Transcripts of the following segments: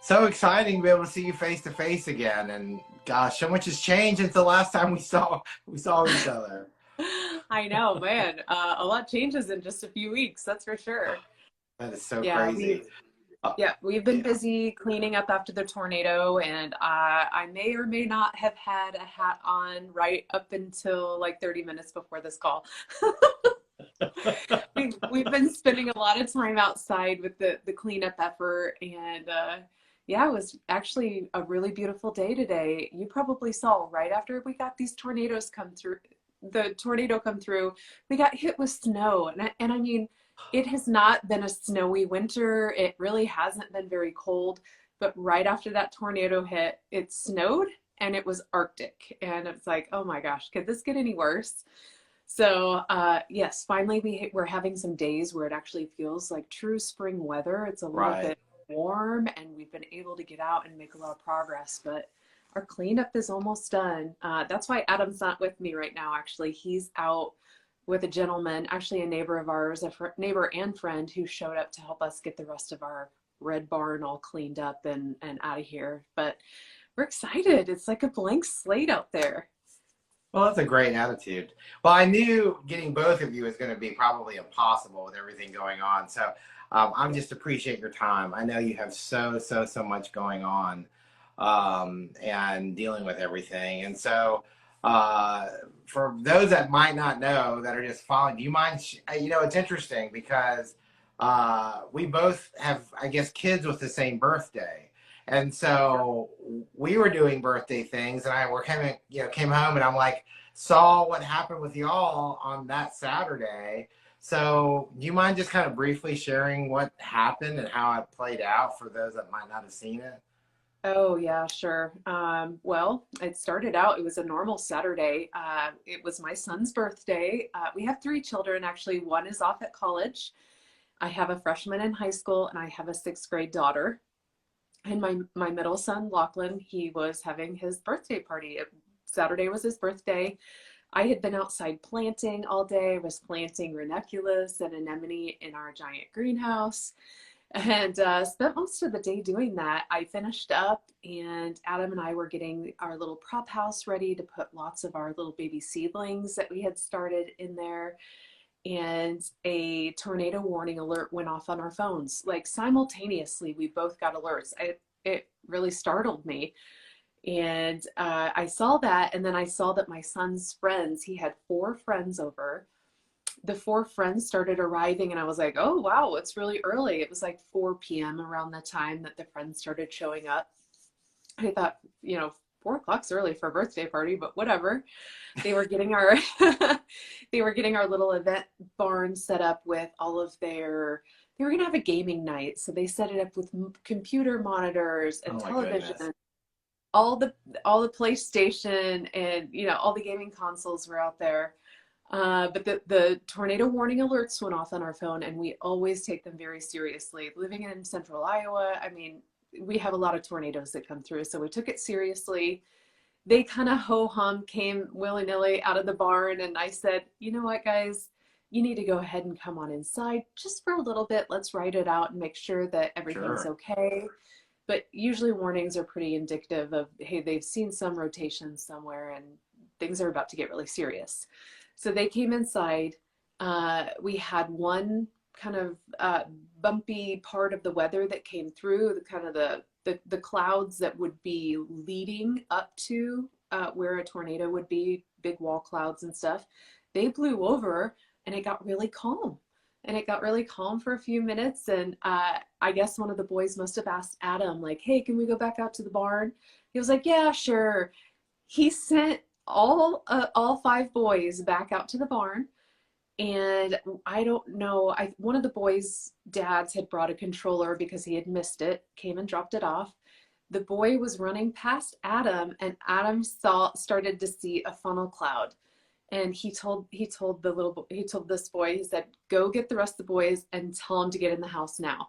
So exciting to be able to see you face to face again. And gosh, so much has changed since the last time we saw each other. I know, man. A lot changes in just a few weeks, that's for sure. That is so Yeah, crazy. Uh, we've been yeah. busy cleaning up after the tornado, and I may or may not have had a hat on right up until like 30 minutes before this call. We've been spending a lot of time outside with the cleanup effort, and yeah, it was actually a really beautiful day today. You probably saw right after we got these tornadoes come through, the tornado come through, we got hit with snow, and I mean, it has not been a snowy winter. It really hasn't been very cold, but right after that tornado hit, it snowed and it was Arctic, and it's like, oh my gosh, could this get any worse? So yes, finally we're having some days where it actually feels like true spring weather. It's a little Right. bit warm and we've been able to get out and make a lot of progress, but our cleanup is almost done. That's why Adam's not with me right now, actually. He's out with a gentleman, actually a neighbor of ours, neighbor and friend who showed up to help us get the rest of our red barn all cleaned up and out of here. But we're excited. It's like a blank slate out there. Well, that's a great attitude. Well, I knew getting both of you is going to be probably impossible with everything going on. So I'm just appreciate your time. I know you have so much going on and dealing with everything. And so uh, for those that might not know that are just following, do you mind? It's interesting because we both have, I guess, kids with the same birthday. And so we were doing birthday things, and I were coming, came home, and I'm like, saw what happened with y'all on that Saturday. So, do you mind just kind of briefly sharing what happened and how it played out for those that might not have seen it? Oh, yeah, sure. Well, it started out, it was a normal Saturday. It was my son's birthday. We have three children, actually. One is off at college. I have a freshman in high school, and I have a sixth grade daughter. And my middle son, Lachlan, he was having his birthday party. Saturday was his birthday. I had been outside planting all day. I was planting ranunculus and anemone in our giant greenhouse and spent most of the day doing that. I finished up, and Adam and I were getting our little prop house ready to put lots of our little baby seedlings that we had started in there. And a tornado warning alert went off on our phones. Like simultaneously, we both got alerts. It really startled me. And I saw that, and then I saw that my son's friends, he had four friends over. The four friends started arriving, and I was like, oh, wow, it's really early. It was like 4 p.m. around the time that the friends started showing up. I thought, 4 o'clock's early for a birthday party, but whatever. They were getting our they were getting our little event barn set up with all of their, they were going to have a gaming night. So they set it up with computer monitors and Oh my television, goodness. all the all the PlayStation, and all the gaming consoles were out there. But the tornado warning alerts went off on our phone, and we always take them very seriously. Living in central Iowa, I mean, we have a lot of tornadoes that come through, so we took it seriously. They kind of ho-hum came willy-nilly out of the barn, and I said, you know what, guys, you need to go ahead and come on inside just for a little bit. Let's write it out and make sure that everything's Sure. okay. But usually warnings are pretty indicative of, hey, they've seen some rotation somewhere and things are about to get really serious. So they came inside. We had one kind of bumpy part of the weather that came through, the kind of the clouds that would be leading up to where a tornado would be, big wall clouds and stuff. They blew over, and it got really calm. And it got really calm for a few minutes. And I guess one of the boys must have asked Adam, like, hey, can we go back out to the barn? He was like, yeah, sure. He sent all five boys back out to the barn. And I don't know, one of the boys' dads had brought a controller because he had missed it, came and dropped it off. The boy was running past Adam, and Adam started to see a funnel cloud. And he told this boy, he said, go get the rest of the boys and tell them to get in the house now.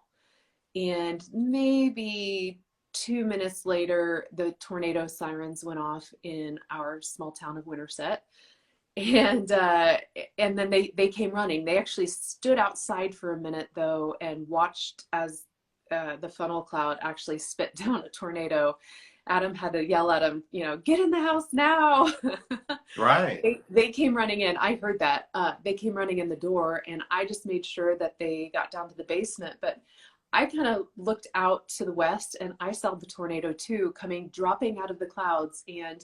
And maybe 2 minutes later, the tornado sirens went off in our small town of Winterset. And then they came running. They actually stood outside for a minute though and watched as the funnel cloud actually spit down a tornado, Adam had to yell at him, you know, get in the house now. Right. They came running in. I heard that. They came running in the door, and I just made sure that they got down to the basement. But I kind of looked out to the west, and I saw the tornado too, dropping out of the clouds. And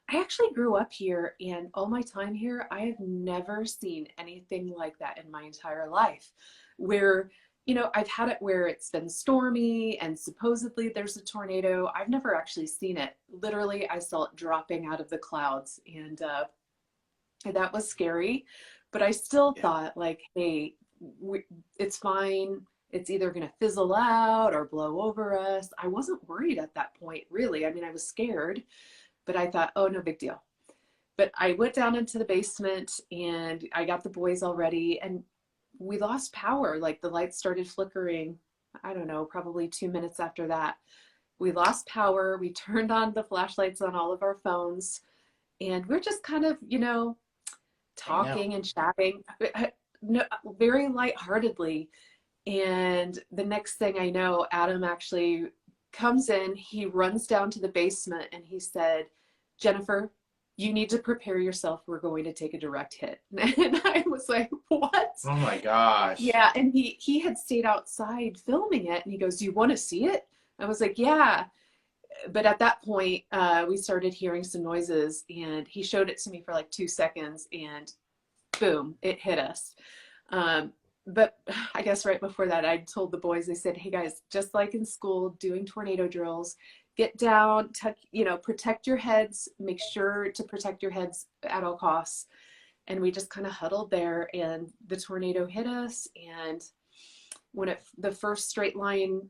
I actually grew up here, and all my time here, I have never seen anything like that in my entire life. Where, you know, I've had it where it's been stormy and supposedly there's a tornado. I've never actually seen it. Literally, I saw it dropping out of the clouds, and that was scary. But I still thought, like, hey, it's fine. It's either going to fizzle out or blow over us. I wasn't worried at that point, really. I mean, I was scared, but I thought, oh, no big deal. But I went down into the basement and I got the boys all ready, and we lost power. Like, the lights started flickering, I don't know, probably 2 minutes after that. We lost power. We turned on the flashlights on all of our phones, and we're just kind of, you know, talking and chatting, very lightheartedly. And the next thing I know, Adam actually comes in, he runs down to the basement, and he said, Jennifer, you need to prepare yourself. We're going to take a direct hit. And I was like, what? Oh my gosh. Yeah. And he had stayed outside filming it, and he goes, do you want to see it? I was like, yeah. But at that point, we started hearing some noises, and he showed it to me for like 2 seconds, and boom, it hit us. But I guess right before that, I told the boys, I said, hey guys, just like in school, doing tornado drills, get down, you know, protect your heads, make sure to protect your heads at all costs. And we just kind of huddled there, and the tornado hit us. And when the first straight line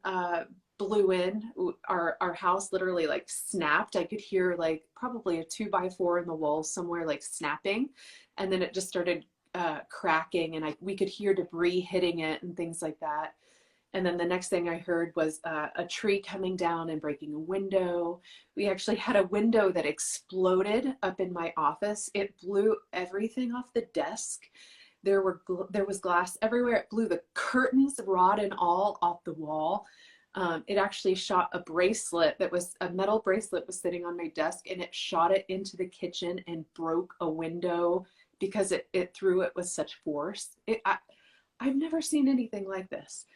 blew in, our house literally like snapped. I could hear like probably a 2x4 in the wall somewhere like snapping. And then it just started cracking, and we could hear debris hitting it and things like that. And then the next thing I heard was a tree coming down and breaking a window. We actually had a window that exploded up in my office. It blew everything off the desk. There was glass everywhere. It blew the curtains, rod and all, off the wall. It actually shot a bracelet that was a metal bracelet was sitting on my desk, and it shot it into the kitchen and broke a window because it threw it with such force. I've never seen anything like this.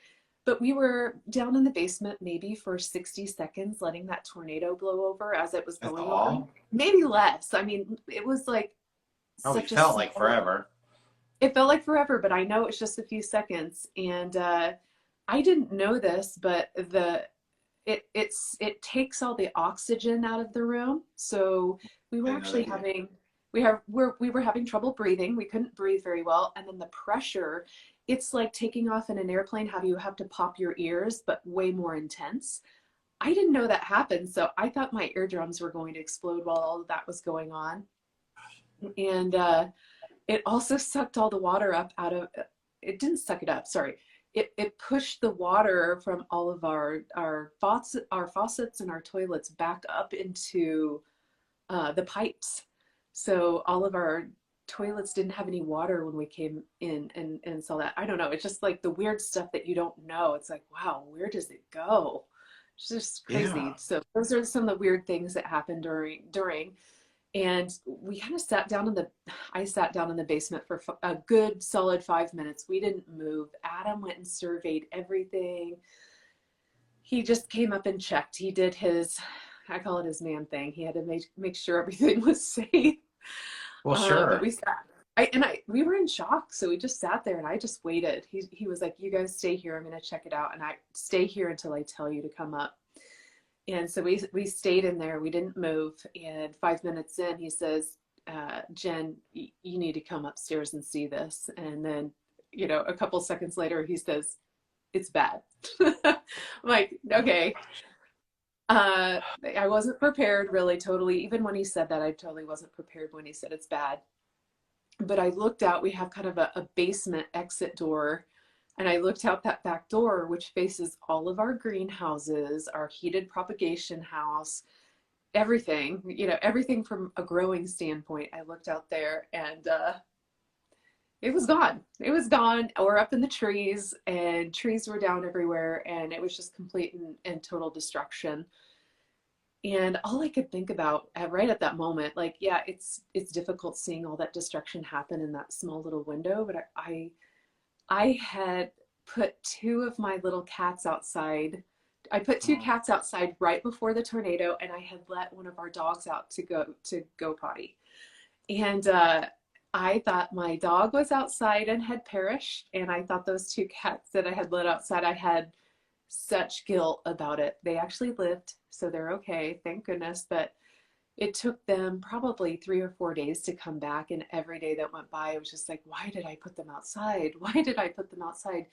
But we were down in the basement maybe for 60 seconds, letting that tornado blow over as it was going on. Maybe less. I mean, it was like it felt like forever. It felt like forever, but I know it's just a few seconds. And I didn't know this, but it takes all the oxygen out of the room. So we were actually we were having trouble breathing. We couldn't breathe very well. And then the pressure, it's like taking off in an airplane, how you have to pop your ears, but way more intense. I didn't know that happened. So I thought my eardrums were going to explode while all of that was going on. And it also sucked all the water up it didn't suck it up, sorry. It pushed the water from all of our faucets and our toilets back up into the pipes. So all of our toilets didn't have any water when we came in and saw that. I don't know. It's just like the weird stuff that you don't know. It's like, wow, where does it go? It's just crazy. Yeah. So those are some of the weird things that happened during. And we kind of I sat down in the basement for a good solid 5 minutes. We didn't move. Adam went and surveyed everything. He just came up and checked. He did I call it his man thing. He had to make sure everything was safe. Well, sure. But we sat, we were in shock. So we just sat there and I just waited. He was like, you guys stay here. I'm going to check it out. And I stay here until I tell you to come up. And so we stayed in there. We didn't move. And 5 minutes in, he says, Jen, you need to come upstairs and see this. And then, you know, a couple seconds later, he says, it's bad. I'm like, okay. I wasn't prepared really, totally. Even when he said that, I totally wasn't prepared when he said it's bad. But I looked out. We have kind of a basement exit door. And I looked out that back door, which faces all of our greenhouses, our heated propagation house, everything, you know, everything from a growing standpoint. I looked out there, and it was gone. It was gone. We're up in the trees, and trees were down everywhere, and it was just complete and total destruction. And all I could think about right at that moment, like, yeah, it's difficult seeing all that destruction happen in that small little window, but I had put two of my little cats outside. I put two Mm. cats outside right before the tornado, and I had let one of our dogs out to go potty. And I thought my dog was outside and had perished, and I thought those two cats that I had let outside, I had such guilt about it. They actually lived, so they're okay, thank goodness. But it took them probably 3 or 4 days to come back, and every day that went by, it was just like, why did I put them outside? Why did I put them outside?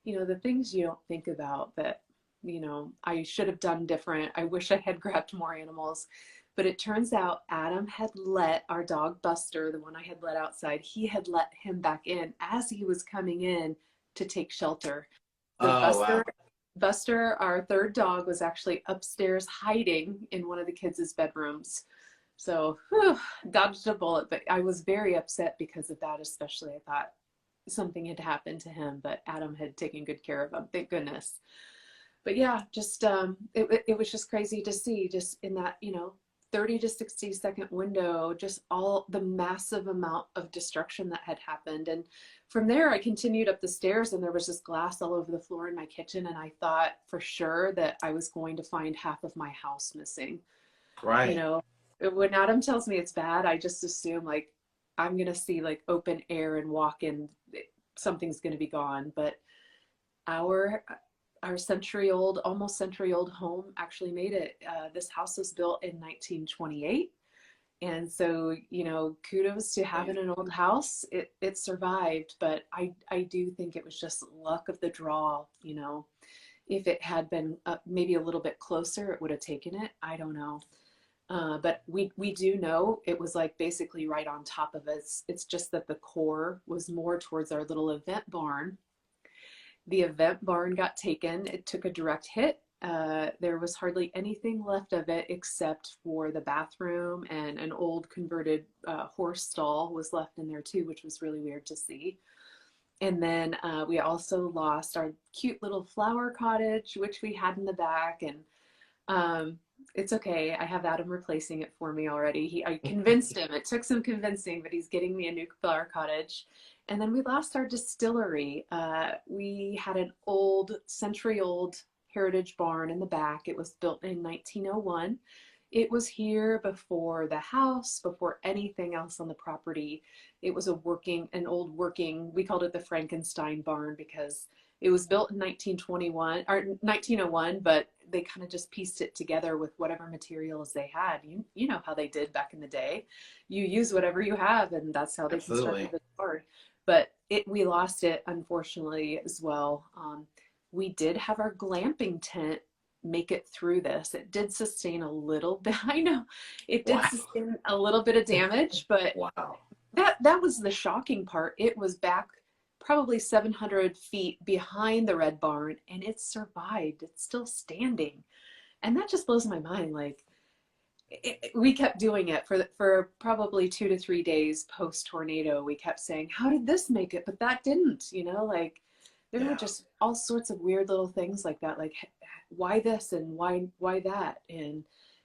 You know, the things you don't think about that, you know, I should have done different. I wish I had grabbed more animals. But it turns out Adam had let our dog Buster, the one I had let outside, he had let him back in as he was coming in to take shelter. So Oh, wow. Buster, our third dog, was actually upstairs hiding in one of the kids' bedrooms. So, whew, dodged a bullet, but I was very upset because of that, especially. I thought something had happened to him, but Adam had taken good care of him, thank goodness. But yeah, just it was just crazy to see, just in that, you know, 30 to 60-second window, just all the massive amount of destruction that had happened. And from there, I continued up the stairs, and there was just glass all over the floor in my kitchen. And I thought for sure that I was going to find half of my house missing. You Right. know, when Adam tells me it's bad, I just assume like I'm going to see like open air and walk in, something's going to be gone. But our our century-old, almost century-old home actually made it. This house was built in 1928. And so, you know, kudos to having an old house. It survived, but I do think it was just luck of the draw, you know. If it had been maybe a little bit closer, it would have taken it. I don't know. But we do know it was like basically right on top of us. It's just that the core was more towards our little event barn. The event barn got taken. It took a direct hit. There was hardly anything left of it except for the bathroom, and an old converted horse stall was left in there too, which was really weird to see. And then we also lost our cute little flower cottage, which we had in the back. And it's okay. I have Adam replacing it for me already. I convinced him. It took some convincing, but he's getting me a new flower cottage. And then we lost our distillery. We had an old, century-old heritage barn in the back. It was built in 1901. It was here before the house, before anything else on the property. It was an old working, we called it the Frankenstein barn because it was built in 1921 or 1901, but they kind of just pieced it together with whatever materials they had. You know how they did back in the day. You use whatever you have, and that's how they constructed Absolutely. the barn. But we lost it, unfortunately, as well. We did have our glamping tent make it through this. It did sustain a little bit. I know it did Wow. sustain a little bit of damage, but Wow. that was the shocking part. It was back probably 700 feet behind the red barn, and it survived. It's still standing. And that just blows my mind. Like, we kept doing it for probably 2 to 3 days post tornado. We kept saying, how did this make it? But that didn't, you know, like there were Yeah. just all sorts of weird little things like that. Like, why this and why that? And,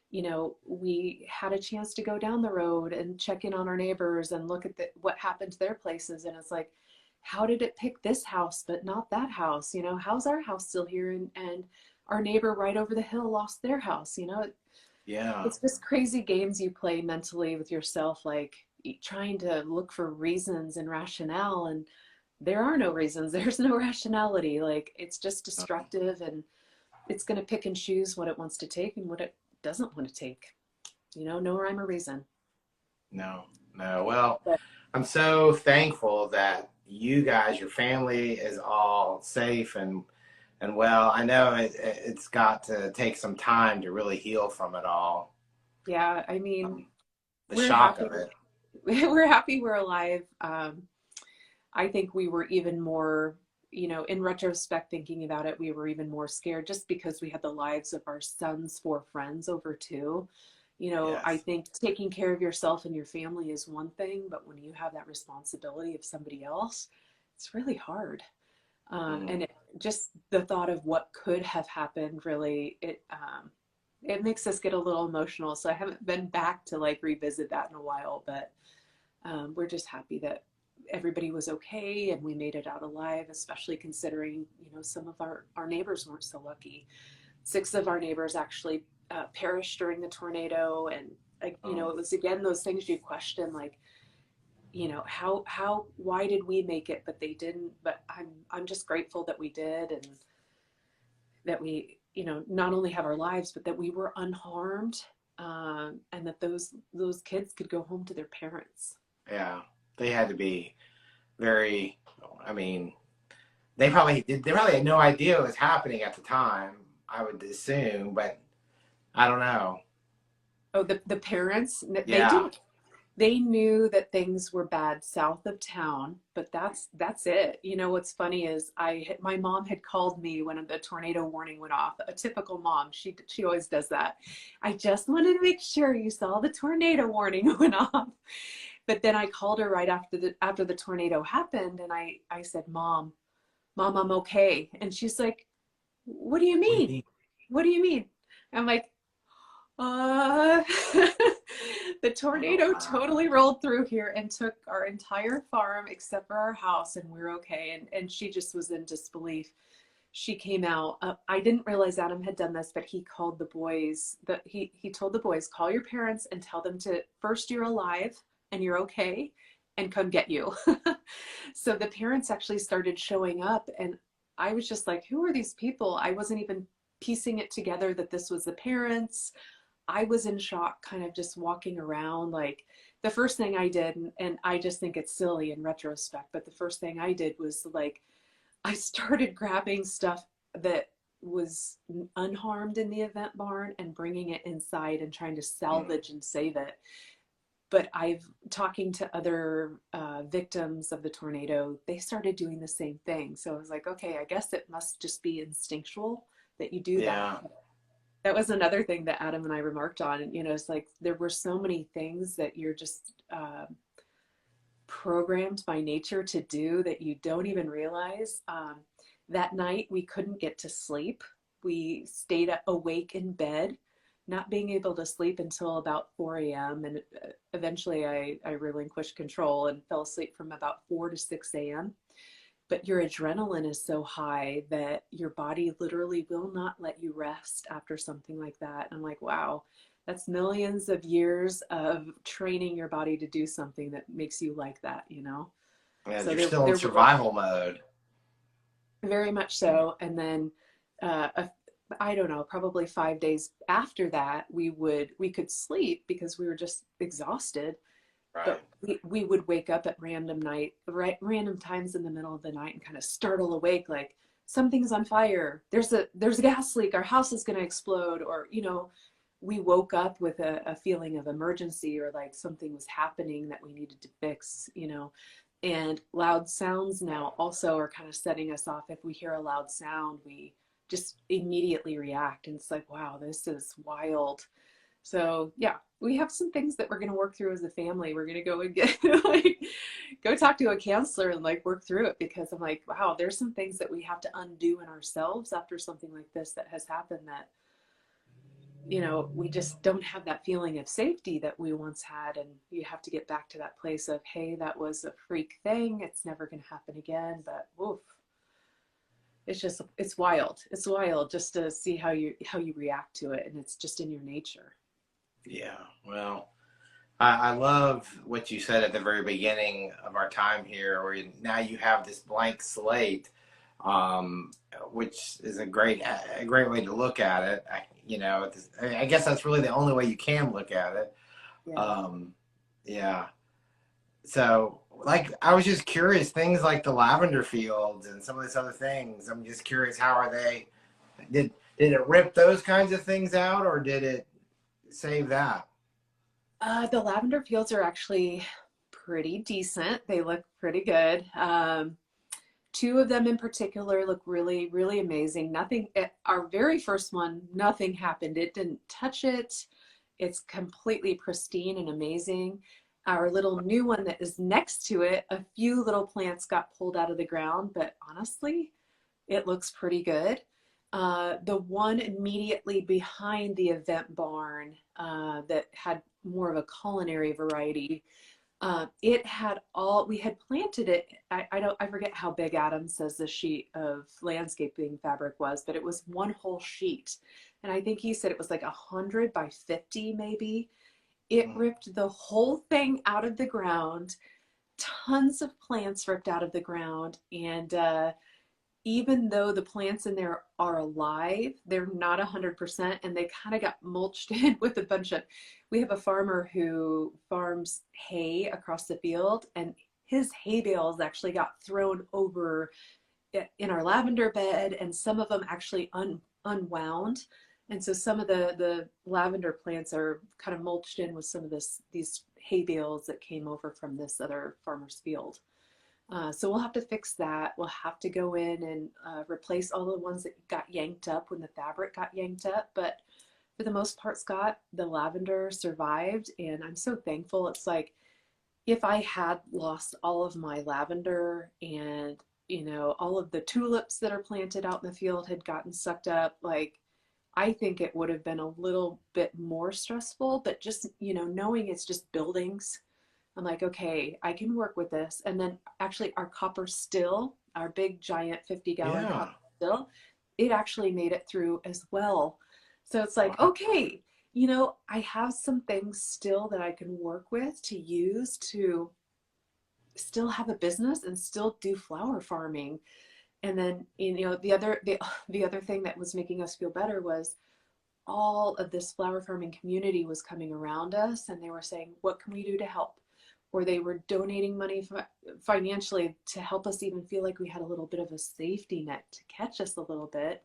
you know, we had a chance to go down the road and check in on our neighbors and look at what happened to their places. And it's like, how did it pick this house, but not that house? You know, how's our house still here? And our neighbor right over the hill lost their house, you know? Yeah. It's just crazy games you play mentally with yourself, like trying to look for reasons and rationale. And there are no reasons. There's no rationality. Like, it's just destructive, and it's going to pick and choose what it wants to take and what it doesn't want to take. You know, no rhyme or reason. No, no. Well, But I'm so thankful that you guys, your family is all safe and well. I know it's got to take some time to really heal from it all. yeah, I mean, Um, the we're shock happy. of it. We're happy we're alive. I think we were even more, you know, in retrospect, thinking about it, we were even more scared just because we had the lives of our son's four friends over too. I Yes. think taking care of yourself and your family is one thing, but when you have that responsibility of somebody else, it's really hard. Mhm. And just the thought of what could have happened really, it makes us get a little emotional. So I haven't been back to like revisit that in a while, but we're just happy that everybody was okay and we made it out alive, especially considering, some of our neighbors weren't so lucky. 6 of our neighbors actually perished during the tornado. And, Oh, it was again those things you question, like, why did we make it, but they didn't? But I'm just grateful that we did, and that we, not only have our lives, but that we were unharmed, and that those kids could go home to their parents. yeah. They had to be very, I mean, they probably had no idea what was happening at the time, I would assume, but I don't know. Oh, the parents, they Yeah. didn't. They knew that things were bad south of town, but that's it. What's funny is my mom had called me when the tornado warning went off. A typical mom, she always does that. I just wanted to make sure you saw the tornado warning went off. But then I called her right after the tornado happened, and I said, Mom, I'm okay. And she's like, what do you What do you mean? mean? What do you mean? I'm like, uh, the Oh, tornado wow. totally rolled through here and took our entire farm except for our house, and we're okay. And she just was in disbelief. She came out. I didn't realize Adam had done this, but he called the boys. He told the boys, call your parents and tell them to first, you're alive and you're okay, and come get you. So the parents actually started showing up, and I was just like, who are these people? I wasn't even piecing it together that this was the parents. I was in shock, kind of just walking around. Like, the first thing I did, and I just think it's silly in retrospect, but the first thing I did was like, I started grabbing stuff that was unharmed in the event barn and bringing it inside and trying to Mm. salvage and save it. But I've talking to other victims of the tornado, they started doing the same thing. So I was like, okay, I guess it must just be instinctual that you do that. Yeah. That was another thing that Adam and I remarked on. And, it's like there were so many things that you're just programmed by nature to do that you don't even realize. That night, we couldn't get to sleep. We stayed awake in bed, not being able to sleep until about 4 a.m. And eventually, I relinquished control and fell asleep from about 4 to 6 a.m. But your adrenaline is so high that your body literally will not let you rest after something like that. And I'm like, wow, that's millions of years of training your body to do something that makes you like that. And So you're there, still in there were survival mode. very much so. And then, I don't know, probably 5 days after that, we could sleep because we were just exhausted. Right. But we would wake up at random times in the middle of the night and kind of startle awake, like something's on fire. There's a gas leak. Our house is going to explode. Or, we woke up with a feeling of emergency, or like something was happening that we needed to fix. And loud sounds now also are kind of setting us off. If we hear a loud sound, we just immediately react. And it's like, wow, this is wild. So yeah, we have some things that we're going to work through as a family. We're going to go and get like go talk to a counselor and like work through it, because I'm like, wow, there's some things that we have to undo in ourselves after something like this that has happened, that we just don't have that feeling of safety that we once had. And you have to get back to that place of, hey, that was a freak thing. It's never going to happen again. But woof, it's wild. It's wild just to see how you react to it. And it's just in your nature. Yeah. Well, I love what you said at the very beginning of our time here, where now you have this blank slate, um, which is a great way to look at it. I guess that's really the only way you can look at it. Yeah. Um, yeah. So, like, I was just curious, things like the lavender fields and some of these other things. I'm just curious, how are they? Did it rip those kinds of things out, or did it save that? The lavender fields are actually pretty decent. They look pretty good. Two of them in particular look really, really amazing. Our very first one, nothing happened. It didn't touch it. It's completely pristine and amazing. Our little new one that is next to it, a few little plants got pulled out of the ground, but honestly, it looks pretty good. The one immediately behind the event barn that had more of a culinary variety, it had all, we had planted it. I forget how big Adam says the sheet of landscaping fabric was, but it was one whole sheet. And I think he said it was like 100 by 50 maybe. It ripped the whole thing out of the ground. Tons of plants ripped out of the ground. And even though the plants in there are alive, they're not 100%, and they kind of got mulched in with a bunch of, we have a farmer who farms hay across the field, and his hay bales actually got thrown over in our lavender bed, and some of them actually unwound. And so some of the lavender plants are kind of mulched in with some of these hay bales that came over from this other farmer's field. So we'll have to fix that. We'll have to go in and replace all the ones that got yanked up when the fabric got yanked up. But for the most part, Scott, the lavender survived, and I'm so thankful. It's like if I had lost all of my lavender and, you know, all of the tulips that are planted out in the field had gotten sucked up, like I think it would have been a little bit more stressful. But just, you know, knowing it's just buildings, I'm like, okay, I can work with this. And then actually our copper still, our big giant 50-gallon copper still, it actually made it through as well. So it's like, okay, you know, I have some things still that I can work with to use to still have a business and still do flower farming. And then, you know, the other thing that was making us feel better was all of this flower farming community was coming around us, and they were saying, what can we do to help? Or they were donating money financially to help us even feel like we had a little bit of a safety net to catch us a little bit.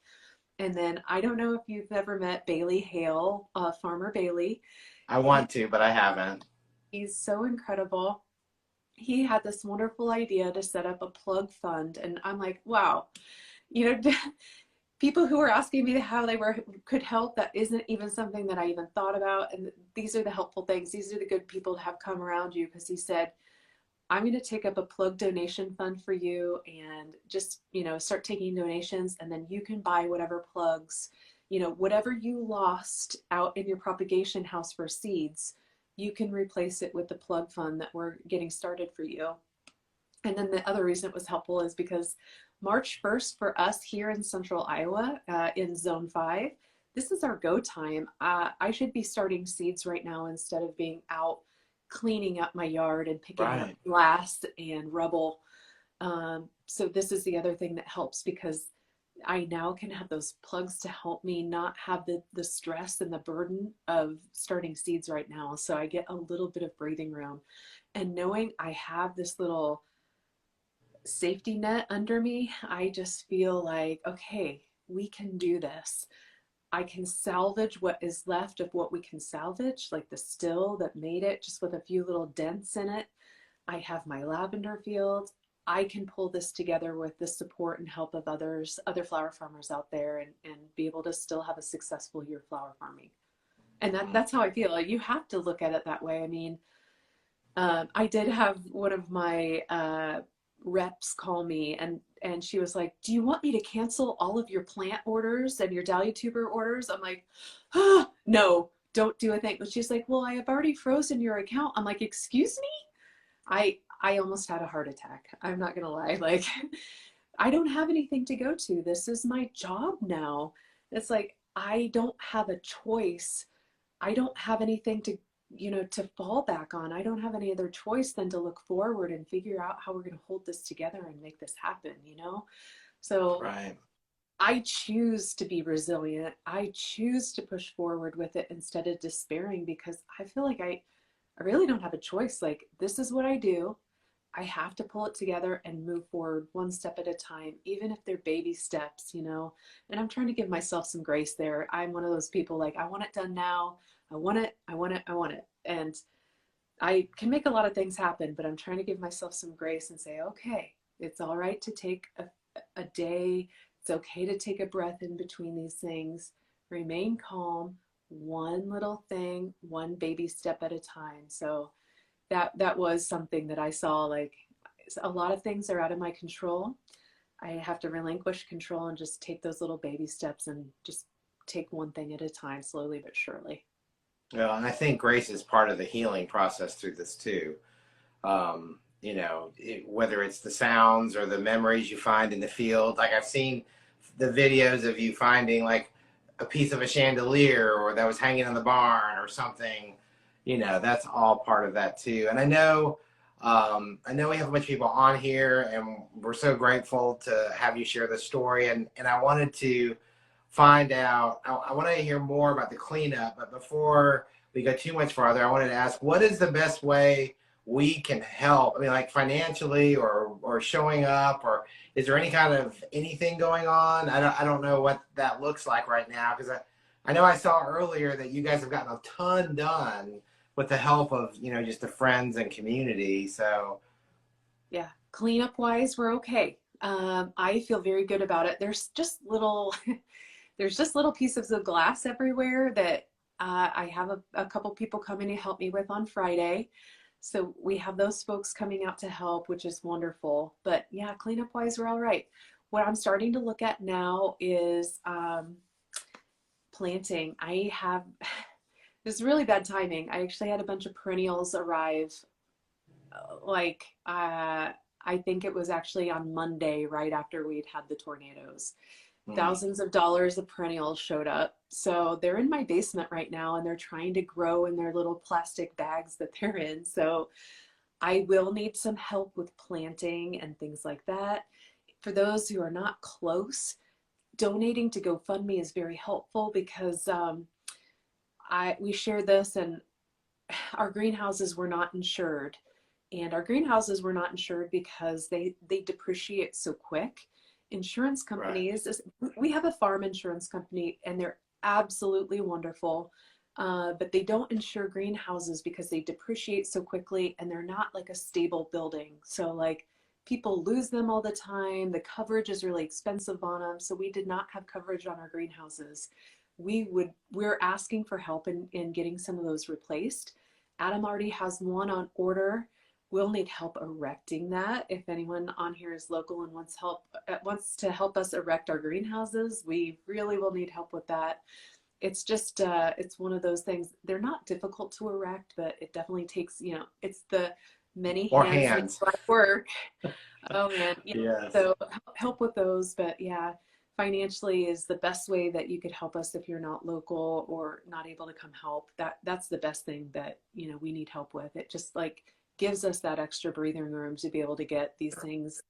And then I don't know if you've ever met Bailey Hale, Farmer Bailey. I want to, but I haven't. He's so incredible. He had this wonderful idea to set up a plug fund. And I'm like, wow, you know, people who are asking me how they could help, that isn't even something that I even thought about. And these are the helpful things. These are the good people to have come around you, because he said, I'm going to take up a plug donation fund for you, and just, you know, start taking donations, and then you can buy whatever plugs, you know, whatever you lost out in your propagation house for seeds, you can replace it with the plug fund that we're getting started for you. And then the other reason it was helpful is because March 1st for us here in central Iowa, in zone 5, this is our go time. I should be starting seeds right now instead of being out cleaning up my yard and picking up glass and rubble. So this is the other thing that helps, because I now can have those plugs to help me not have the stress and the burden of starting seeds right now. So I get a little bit of breathing room, and knowing I have this little safety net under me, I just feel like, okay, we can do this. I can salvage what is left of what we can salvage, like the still that made it, just with a few little dents in it. I have my lavender field. I can pull this together with the support and help of other flower farmers out there, and be able to still have a successful year flower farming. And that's how I feel. You have to look at it that way. I mean, I did have one of my reps call me, and she was like, do you want me to cancel all of your plant orders and your dahlia tuber orders? I'm like, oh, no, don't do a thing. But she's like, well, I have already frozen your account. I'm like, excuse me? I almost had a heart attack. I'm not gonna lie. Like, I don't have anything to go to. This is my job now. It's like, I don't have a choice. I don't have anything to, you know, to fall back on. I don't have any other choice than to look forward and figure out how we're going to hold this together and make this happen, you know? So I choose to be resilient. I choose to push forward with it instead of despairing, because I feel like I really don't have a choice. Like, this is what I do. I have to pull it together and move forward one step at a time, even if they're baby steps, you know? And I'm trying to give myself some grace there. I'm one of those people, like, I want it done now. I want it. I want it. I want it. And I can make a lot of things happen, but I'm trying to give myself some grace and say, okay, it's all right to take a day. It's okay to take a breath in between these things. Remain calm, one little thing, one baby step at a time. So that was something that I saw, like a lot of things are out of my control. I have to relinquish control and just take those little baby steps and just take one thing at a time, slowly but surely. Well, and I think grace is part of the healing process through this too. You know, whether it's the sounds or the memories you find in the field. Like I've seen the videos of you finding like a piece of a chandelier or that was hanging in the barn or something. You know, that's all part of that too. And I know we have a bunch of people on here, and we're so grateful to have you share the story. And I wanted to find out. I want to hear more about the cleanup, but before we go too much farther, I wanted to ask, what is the best way we can help? I mean, like financially or showing up, or is there any kind of anything going on? I don't know what that looks like right now, because I know I saw earlier that you guys have gotten a ton done with the help of, you know, just the friends and community. So Yeah, cleanup wise, we're okay. I feel very good about it. There's just little, there's just little pieces of glass everywhere that I have a couple people coming to help me with on Friday. So we have those folks coming out to help, which is wonderful. But yeah, cleanup wise, we're all right. What I'm starting to look at now is planting. I have, this is really bad timing. I actually had a bunch of perennials arrive like I think it was actually on Monday, right after we'd had the tornadoes. Thousands of dollars of perennials showed up. So they're in my basement right now, and they're trying to grow in their little plastic bags that they're in. So I will need some help with planting and things like that. For those who are not close, donating to GoFundMe is very helpful, because we shared this, and our greenhouses were not insured. And our greenhouses were not insured because they depreciate so quick. Insurance companies, right. We have a farm insurance company, and they're absolutely wonderful, but they don't insure greenhouses because they depreciate so quickly, and they're not like a stable building. So like people lose them all the time. The coverage is really expensive on them. So we did not have coverage on our greenhouses. We're asking for help in getting some of those replaced. Adam already has one on order. We'll need help erecting that. If anyone on here is local and wants to help us erect our greenhouses, we really will need help with that. It's just it's one of those things. They're not difficult to erect, but it definitely takes, you know, it's the many hands that work. Oh man, yeah. Yes. So help with those, but yeah, financially is the best way that you could help us if you're not local or not able to come help. That's the best thing that, you know, we need help with. It just like gives us that extra breathing room to be able to get these things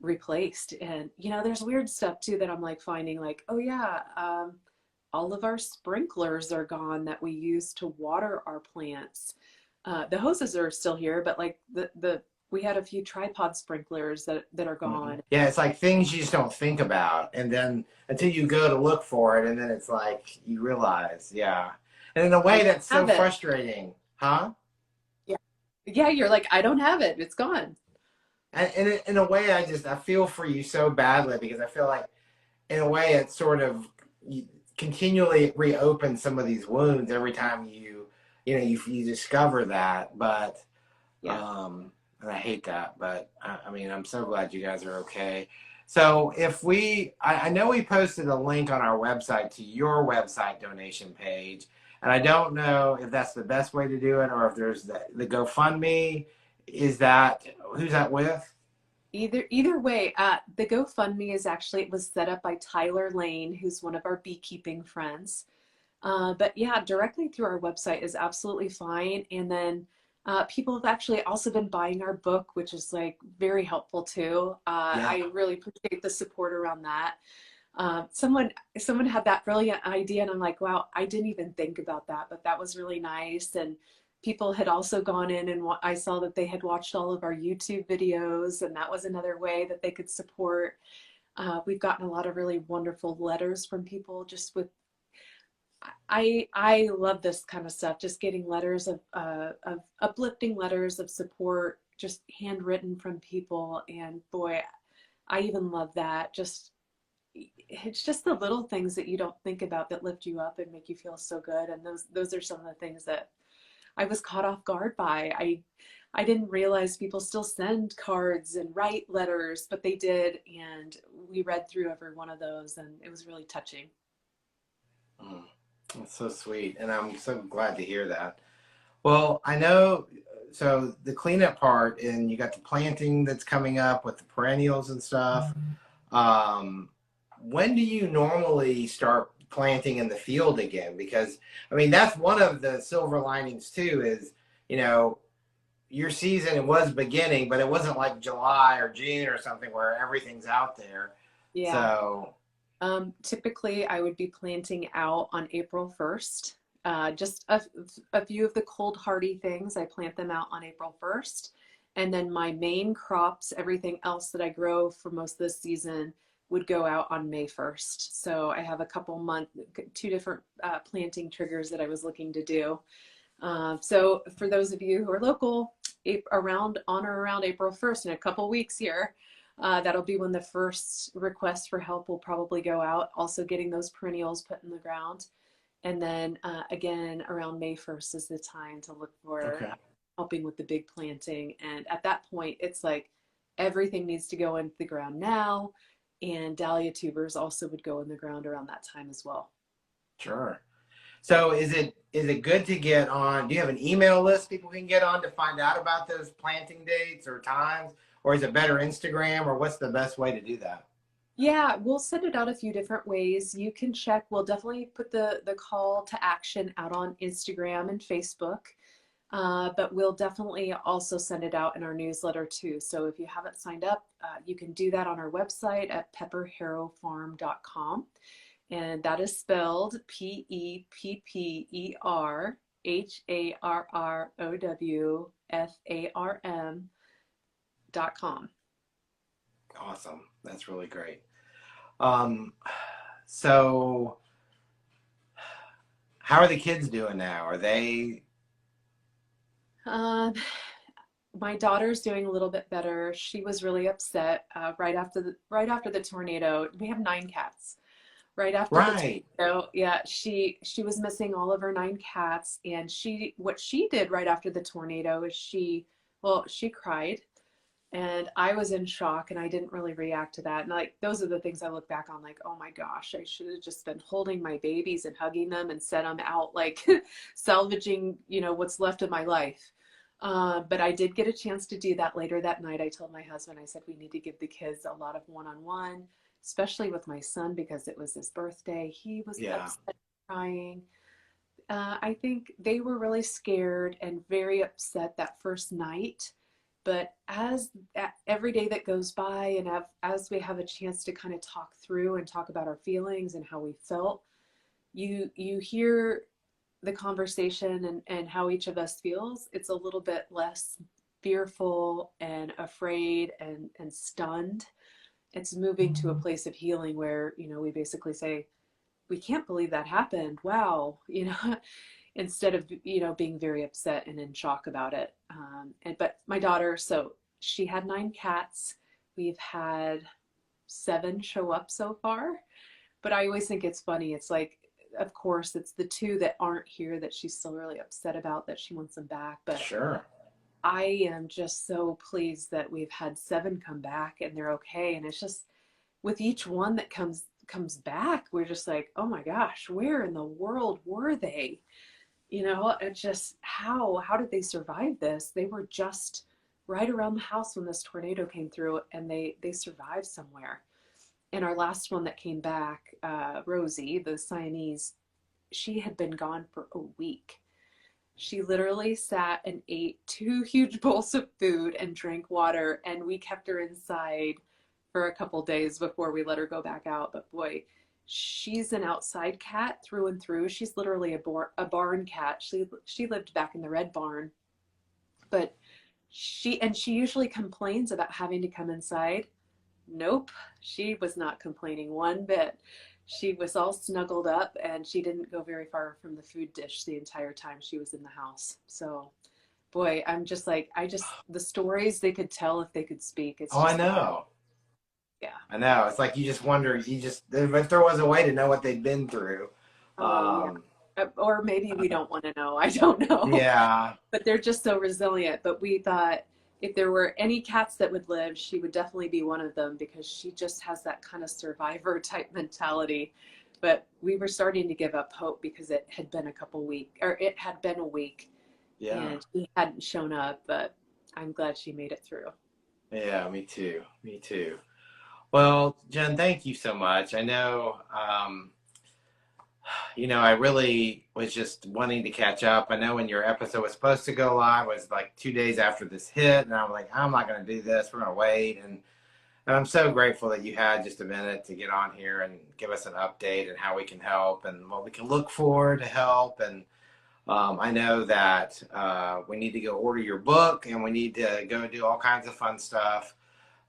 replaced. And you know, there's weird stuff too that I'm like finding, like, oh yeah, all of our sprinklers are gone that we use to water our plants. The hoses are still here, but like we had a few tripod sprinklers that are gone. Yeah, it's like things you just don't think about, and then until you go to look for it, and then it's like you realize, yeah. And in a way that's so frustrating, huh? Yeah, you're like, I don't have it. It's gone. And in a way, I feel for you so badly, because I feel like in a way it sort of continually reopens some of these wounds every time you discover that. But yeah. And I hate that, but I mean, I'm so glad you guys are okay. So I know we posted a link on our website to your website donation page, and I don't know if that's the best way to do it, or if there's the GoFundMe. Who's that with? Either way, the GoFundMe it was set up by Tyler Lane, who's one of our beekeeping friends. But yeah, directly through our website is absolutely fine. And then people have actually also been buying our book, which is like very helpful too. Yeah. I really appreciate the support around that. Someone had that brilliant idea, and I'm like, wow, I didn't even think about that, but that was really nice. And people had also gone in, and I saw that they had watched all of our YouTube videos, and that was another way that they could support. We've gotten a lot of really wonderful letters from people just with, I love this kind of stuff, just getting letters of uplifting letters of support, just handwritten from people. And boy, I even love that. Just it's just the little things that you don't think about that lift you up and make you feel so good. And those are some of the things that I was caught off guard by. I didn't realize people still send cards and write letters, but they did, and we read through every one of those, and it was really touching. Mm, that's so sweet, and I'm so glad to hear that. Well, I know, so the cleanup part, and you got the planting that's coming up with the perennials and stuff. Um, when do you normally start planting in the field again? Because, I mean, that's one of the silver linings too, is, you know, your season, it was beginning, but it wasn't like July or June or something where everything's out there. Yeah. So, Typically, I would be planting out on April 1st. Just a few of the cold hardy things, I plant them out on April 1st. And then my main crops, everything else that I grow for most of the season, would go out on May 1st. So I have a couple two different planting triggers that I was looking to do. So for those of you who are local, on or around April 1st, in a couple weeks here, that'll be when the first request for help will probably go out. Also getting those perennials put in the ground. And then again, around May 1st is the time to look for okay. helping with the big planting. And at that point, it's like everything needs to go into the ground now. And dahlia tubers also would go in the ground around that time as well. Sure. So is it good to get on? Do you have an email list people can get on to find out about those planting dates or times? Or is it better Instagram, or what's the best way to do that? Yeah, we'll send it out a few different ways. You can check. We'll definitely put the call to action out on Instagram and Facebook. But we'll definitely also send it out in our newsletter too. So if you haven't signed up, you can do that on our website at pepperharrowfarm.com. And that is spelled PepperHarrowFarm.com. Awesome. That's really great. Um, so how are the kids doing now? Are they? Um, my daughter's doing a little bit better. She was really upset right after the tornado. We have 9 cats. Right after the Right. tornado, yeah, she was missing all of her 9 cats, and what she did right after the tornado is she cried, and I was in shock, and I didn't really react to that. And like those are the things I look back on, like, oh my gosh, I should have just been holding my babies and hugging them and set them out, like salvaging, what's left of my life. But I did get a chance to do that later that night. I told my husband, I said, we need to give the kids a lot of one-on-one, especially with my son, because it was his birthday. He was Yeah. upset, crying. I think they were really scared and very upset that first night. But as every day that goes by, and as we have a chance to kind of talk through and talk about our feelings and how we felt, you hear the conversation and how each of us feels. It's a little bit less fearful and afraid and stunned. It's moving to a place of healing where, we basically say, we can't believe that happened. Wow. Instead of, being very upset and in shock about it. But my daughter, so she had 9 cats. We've had 7 show up so far, but I always think it's funny. It's like, of course, it's the 2 that aren't here that she's still really upset about, that she wants them back. But Sure. I am just so pleased that we've had 7 come back and they're okay. And it's just with each one that comes back, we're just like, oh my gosh, where in the world were they? It's just how did they survive this? They were just right around the house when this tornado came through, and they survived somewhere. And our last one that came back, Rosie, the Siamese, she had been gone for a week. She literally sat and ate 2 huge bowls of food and drank water, and we kept her inside for a couple days before we let her go back out. But boy, she's an outside cat through and through. She's literally a barn cat. She lived back in the red barn, but she usually complains about having to come inside. Nope, she was not complaining one bit. She was all snuggled up, and she didn't go very far from the food dish the entire time she was in the house. So, boy, I'm just like, the stories they could tell if they could speak. It's Oh, I just, know. Yeah. I know. It's like you just wonder, if there was a way to know what they've been through. Oh, yeah. Um, Or maybe we don't want to know. I don't know. yeah. But they're just so resilient. But we thought if there were any cats that would live, she would definitely be one of them because she just has that kind of survivor type mentality. But we were starting to give up hope because it had been it had been a week Yeah. and she hadn't shown up. But I'm glad she made it through. Yeah, me too. Me too. Well, Jen, thank you so much. I know, I really was just wanting to catch up. I know when your episode was supposed to go live was like 2 days after this hit, and I was like, I'm not going to do this. We're going to wait. And I'm so grateful that you had just a minute to get on here and give us an update and how we can help and what we can look for to help. And I know that we need to go order your book and we need to go do all kinds of fun stuff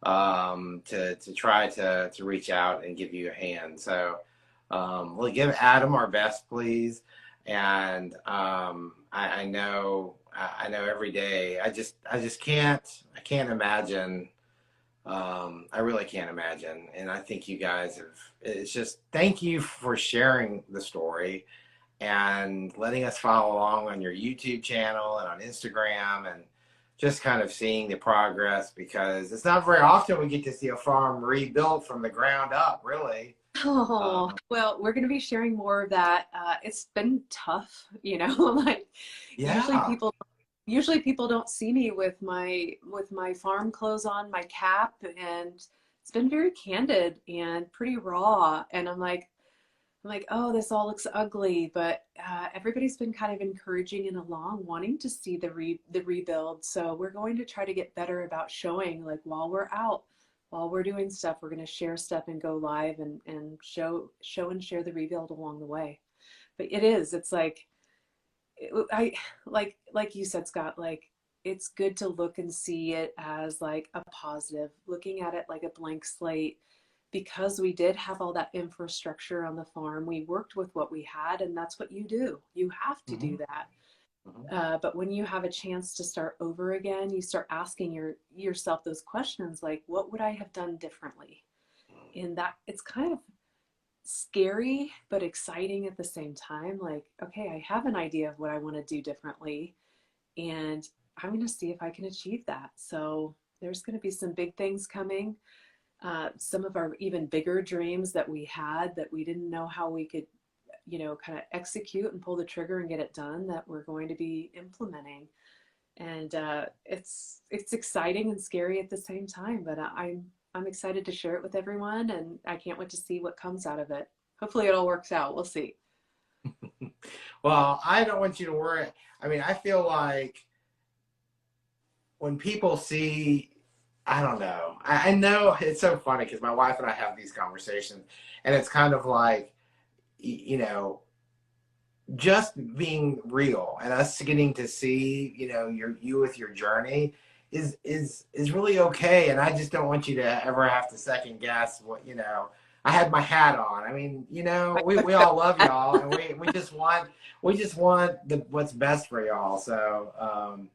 to try to reach out and give you a hand. So we'll give Adam our best, please. And I know every day I just can't imagine. I really can't imagine. And I think you guys it's just, thank you for sharing the story and letting us follow along on your YouTube channel and on Instagram and just kind of seeing the progress, because it's not very often we get to see a farm rebuilt from the ground up, really. Oh, well, we're going to be sharing more of that. It's been tough, like usually Yeah. people don't see me with my farm clothes on, my cap, and it's been very candid and pretty raw. And I'm like, oh, this all looks ugly, but everybody's been kind of encouraging and along, wanting to see the rebuild. So we're going to try to get better about showing, like while we're out, while we're doing stuff, we're going to share stuff and go live and show and share the rebuild along the way. But it's like I like you said, Scott, like it's good to look and see it as like a positive, looking at it like a blank slate, because we did have all that infrastructure on the farm. We worked with what we had, and that's what you do. You have to do Mm-hmm. that. Mm-hmm. But when you have a chance to start over again, you start asking yourself those questions like, what would I have done differently? And that it's kind of scary but exciting at the same time. Like, okay, I have an idea of what I want to do differently, and I'm going to see if I can achieve that. So there's going to be some big things coming. Some of our even bigger dreams that we had that we didn't know how we could, kind of execute and pull the trigger and get it done, that we're going to be implementing. And it's exciting and scary at the same time. But I'm excited to share it with everyone, and I can't wait to see what comes out of it. Hopefully, it all works out. We'll see. Well, I don't want you to worry. I mean, I feel like when people see, I don't know. I know it's so funny because my wife and I have these conversations, and it's kind of like, just being real and us getting to see, you with your journey is really okay. And I just don't want you to ever have to second guess what, I had my hat on. I mean, we all love y'all, and we just want what's best for y'all. So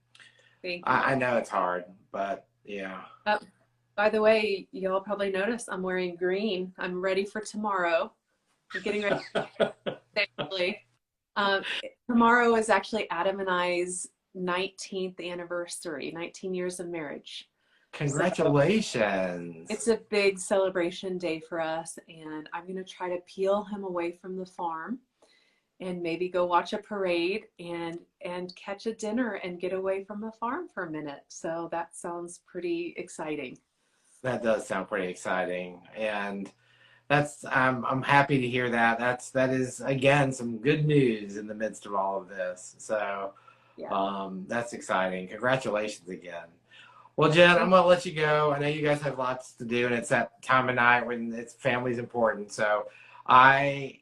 Thank you. I know it's hard, but yeah. By the way, y'all probably noticed I'm wearing green. I'm ready for tomorrow. I'm getting ready. Thankfully. Tomorrow is actually Adam and I's 19th anniversary, 19 years of marriage. Congratulations. So it's a big celebration day for us, and I'm going to try to peel him away from the farm and maybe go watch a parade and catch a dinner and get away from the farm for a minute. So that sounds pretty exciting. That does sound pretty exciting. And I'm happy to hear that. That is again some good news in the midst of all of this. So Yeah. that's exciting. Congratulations again. Well, Jen, I'm gonna let you go. I know you guys have lots to do, and it's that time of night when family's important. So I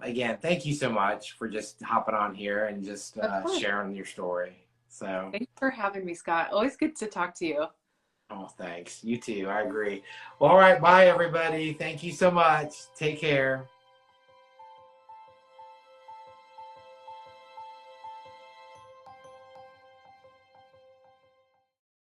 again thank you so much for just hopping on here and just sharing your story. So Thanks for having me, Scott. Always good to talk to you. oh, thanks. You too. I agree. Well, all right. Bye, everybody. Thank you so much. Take care.